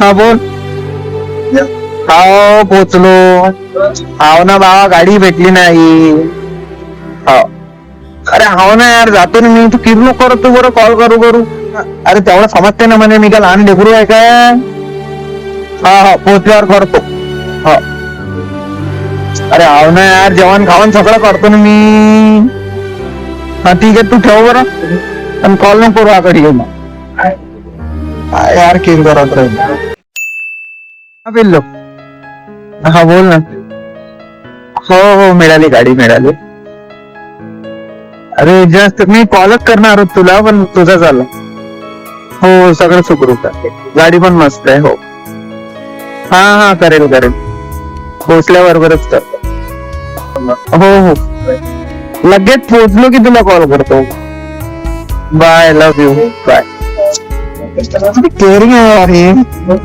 हा बोल. हाव पोचलो. हाव ना बाबा, गाडी भेटली नाही. हाव. अरे हाव ना यार, जातो ना मी. तू किती नको करत तू बरं कॉल करू. अरे तेवढं समजते ना म्हणे, मी काय लहान लेकरू आहे काय. हा हा पोचल्यावर करतो. हा. अरे हाव ना यार, जेवण खावण सगळं करतो ना मी. हा ठीक आहे, तू ठेव बरं आणि कॉल नको करू आकडे घेऊन. यार केक करत राहील. हा बिल्लो. हा बोल ना. हो मिळाली, गाडी मिळाली. अरे जस्ट मी कॉलच करणार होत तुला, पण तुझा झाला. हो सगळं सुखरूप आहे, गाडी पण मस्त आहे. हो हा करेल. पोचल्याबरोबरच करतो. हो लगेच पोचलो की तुला कॉल करतो. Bye, love you. Bye. Caring आहे यार.